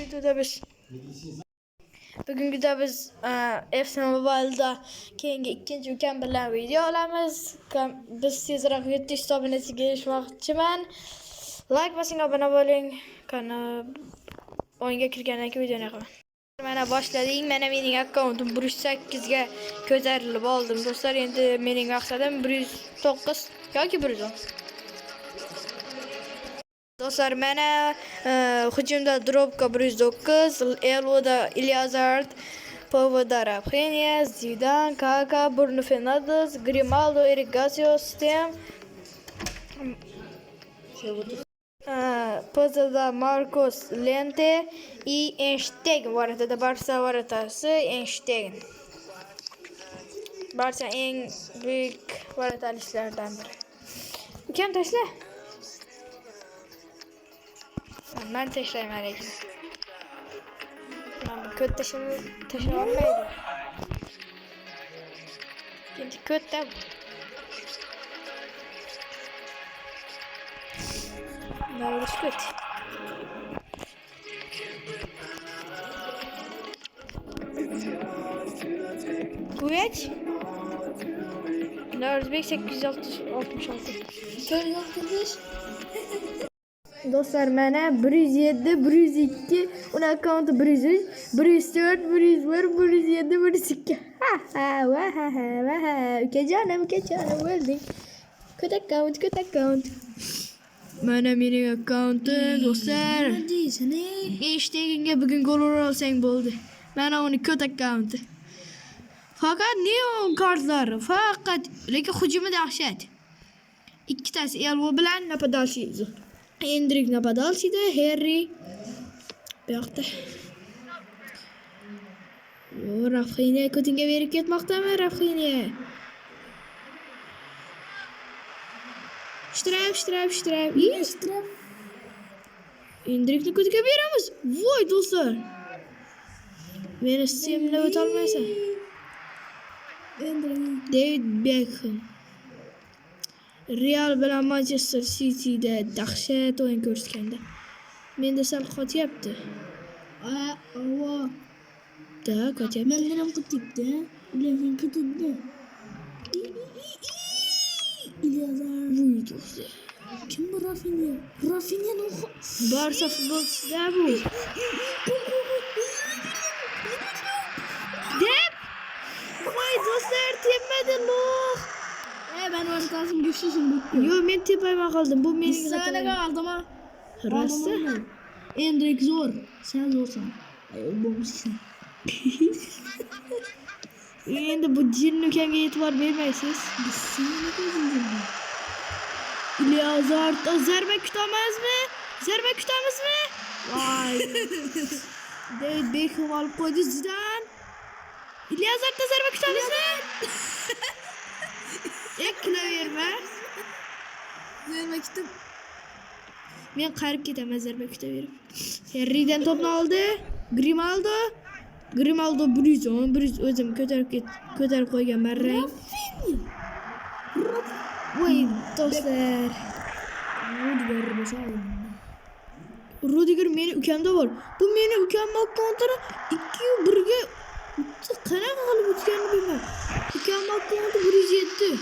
videoda biz Efsane Mobile'da keyingi ikkinchi ukam bilan video olamiz. Biz tezroq 700 obunachiga erishmoqchiman. Like bosing, obuna bo'ling. O'yinga kirgandan keyin videoni yoqaman. Mana boshladik. Mana mening akkauntim 108 ga ko'tarilib oldim. Do'stlar, endi mening maqsadim 109 yoki 110. Do'stlar, mana hujumda Drobka 109, Elvoda Iliazard, Pavoda Rafinha, Zidane, Kaka, Bruno Fernandes, Grimaldo, Eric Garcia, Stem, Pozada Marcos Lente и Einstein var. Barça varatasi Einstein. Barça eng büyük varatalislardan biri. Kim taşla? Ben taşlayayım herhalde. Ben kötü taşınamaydı. Şimdi kötü de ne olur kötü. Kuvvet. Özbek 866. Şöyle yaptınız. Dostlar, mana 107, 102, un account 103, 104, 101, 107, 102. Ukajonim o'lding. Kötü account. Mana mening accountim do'stlar. Eshitganingga bugun gol ura olsang bo'ldi. Mana uni kötü account. Faqat neon kartlar, faqat lekin hujumi dahshat. Ikkitasi Elvo bilan napadalchi. Endrik napadalchida, Harry bu yoqda. Rafinha ko'tinga berib ketmoqdami? Rafinha. Shtrayb. Endrikni ko'tiga beramiz. Voy do'stlar. Meni Steam'da o'ta olmaysan. David Beckham. Real bilan Manchester City'da dahshat o'yin ko'rsatganda. Menda sal qotyapti. Da qotyapti. Menda ham qotyapti. Lekin ketdi. Iliazar. Voy. Kim bu Rafinha? Rafinha'ni Barça futbolchisi bu. Deb. Voy do'stlar, tepmadi lo'q. Ben ortasım güçlü şimdi. Yo, men tepayman qoldim. Bu mening Sanaga aldım ha. Rossa. Endrik zor. Sen zorsan. Bomsun. Endi bu jinni ukamga e'tibor bermaysiz. Iliazard, zarba kutamizmi? Voy. David Beckham olib qo'ydi. Zidane. Iliazardda zarba kutamizmi? Eklaverma. Zarba kutum. Men qarib ketaman zarba kutaverib. Harry'dan to'pni oldi. Grimaldo 110, o'zim ko'tarib qo'yganman rang. Voy do'stlar. Rudiger meni ukamda bor. Bu meni ukamning akkauntini 2-1 ga qanaqa qilib o'tganini bilmayman. Ukamning akkaunti 107.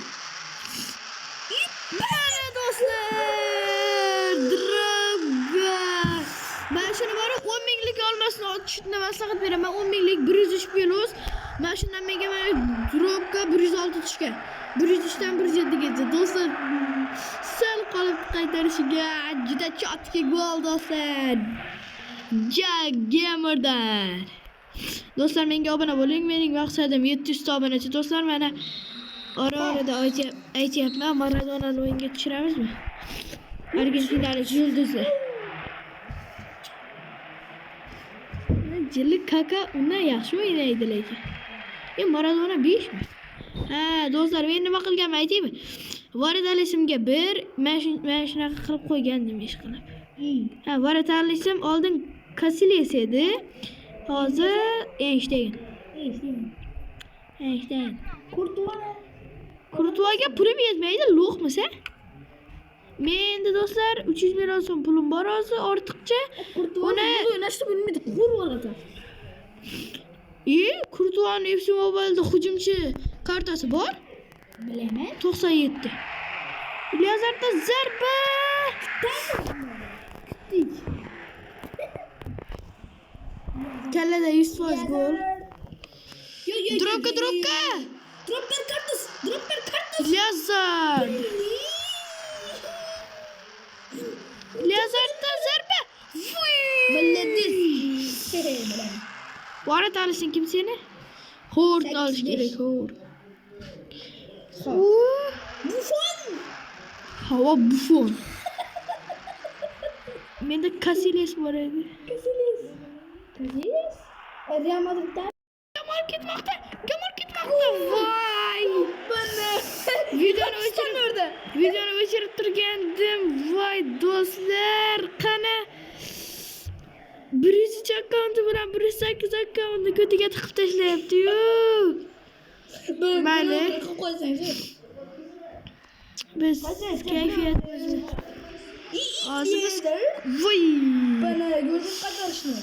Mana do'stlar, Drogba. Men shuni bari 10 minglik olmasini otishni maslahat beraman. 10 minglik 103 plus. Mana shundan menga Drogba 106 tushgan. 103 dan 107 gacha. Do'stlar, sal qolib qaytarishiga juda chotki gol do'stlar. Gamerdan. Do'stlar, menga obuna bo'ling. Mening maqsadim 700 obunachi. Do'stlar, mana orada aytyapman, Maradonani o'yinga tushiramizmi? Argentinalik yulduzi. Jilli Kaka undan yaxshi o'ynaydi lekin. Maradona 5 mi? Ha, do'stlar, men nima qilganman aytaymi? Varadalisimga 1, men shunaqa qilib qo'ygandim ish qilib. Ha, varadalisim oldin Casillas edi. Hozir Einstein. Courtoisga pulim yetmaydi, lo'qmisa? Mende do'stlar 300 million so'm pulim bor hozir ortiqcha. Uni O'ynashni bilmaydi. Qo'r bo'ladi. Kurtuan FC Mobile'da hujumchi kartasi bor. Bilaman. 97. Ilyazarda zarba. Kallada 100% gol. Dropka. Dropper kartus. Ilyazar. Ilyazarda zarba. Biladiz. Varat alışın kimseni? Hort alış gerek hort. Buffon. Hava Buffon. Mende Casillas var edi. Casillas. Real Madrid'den. Gamal gitmekte. Vay. Videonu öçürüp turgandim. Vay dostlar. Qana. 103 akkauntı bilan 108 akkauntni ko'tiga tiqib tashlayapti-yu. Mayli. Biz kayfiyatimizni hozir biz voy. Bana gözüm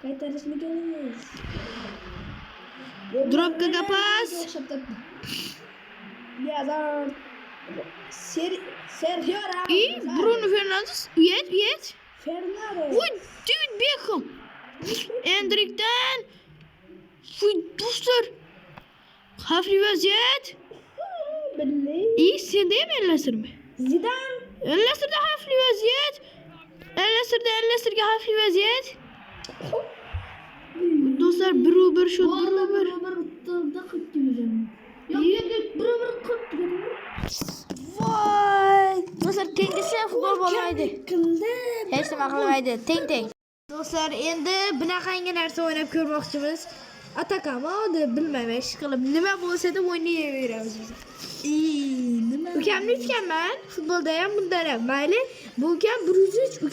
qaytarishni kelamiz. Dropga pas. Yazar. Sergio Ramos. Bruno Fernandes. Uyet. Fernando. Voy, David Beckham. Endrik'ten. Voy dostlar. Xavfli vaziyat. Sen de mi Ellasır mı? Zidane. Ellasır'da xavfli vaziyat. Ellasır'ga xavfli vaziyat. Dostlar bir şut. Voy. Dostlar tengisi futbol bo'lmaydi. Hech nima qilmaydi. Teng. Dostlar, endi bunaqangi narsa o'ynab ko'rmoqchimiz. Atakama deb bilmayman, ish qilib nima bo'lsa deb o'ynayveramiz biz. Ukamni tutganman. Futbolda ham bundan ham. Mayli. Bu ukam 103.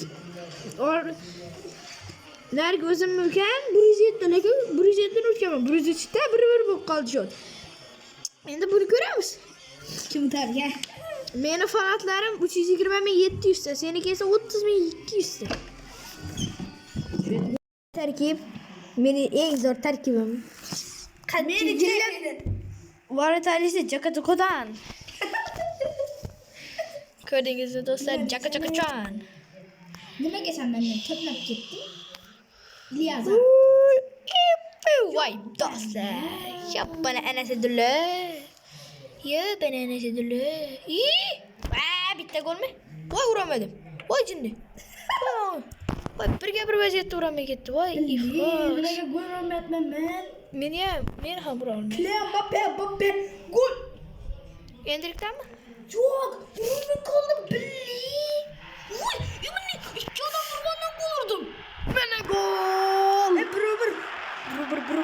Nargi o'zimni ukam 107 lekin 107 utganman. 103 da 1-1 bo'lib qoldi shot. Endi buni ko'ramiz. Kim targa? Meni fanatlarim 320.700 ta, seniki esa 30.200 ta. Tarkib meni eng zo'r tarkibim. Meniki Varatalisida Jakajokodan. Ko'rdingizmi do'stlar, Jakajokodan. nimaga sen mendan to'plab ketding? Ilyazar. Voy do'stlar, bana anasi dulla. Bitta golmi? Voy uramadim. Voy jinni. Voy birga bir vaziyatda uramay ketdi. Voy iflos. Nimaga gol urmayapman men? Men ham ura olmayman. Kylian Mbappe gol. Endilikdanmi? Yo'q, urib qoldim billi. Voy, yumni ikki odam urgandan gol urdim. Mana gol.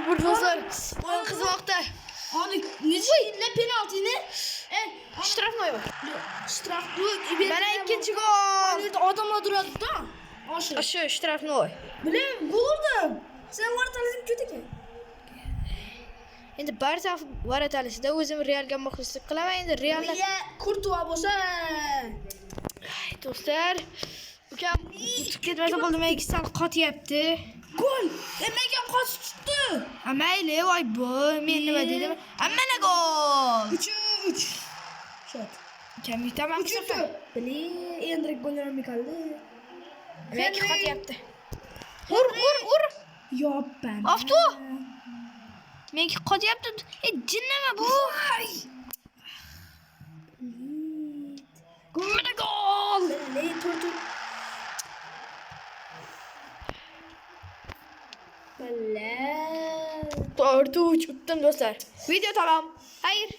Bir do'stlar. O'yin qizmoqda. Ani necha penaltini? Shtrafnoy bor. Shtraf. Mana ikkinchi gol. Odamlar turadi-da. Shu shtrafnoy. Bilaman, gol urdim. Sen vartalizm ko'takan. Endi barcha varatalisida o'zim Realga muxlislik qilaman. Endi Realda Kurtuva bo'lsa, do'stlar, ukam chiqib ketmasa bo'ldi, men ikkisidan qotyapti. gol. Menga qochib chiqdi. Mayli, voy bu, men nima dedim? Mana gol. 3-3. Shot. Ukam tamam hisobda. Bili, endi gol urmay qoldi. Men qotyapti. Ur. Yoppan. Aftu. Menki qotyapti. Jinnami bu? Mana gol. Bili, tur. Balla. 4-3 utdim do'stlar. Video tamam. Hayır.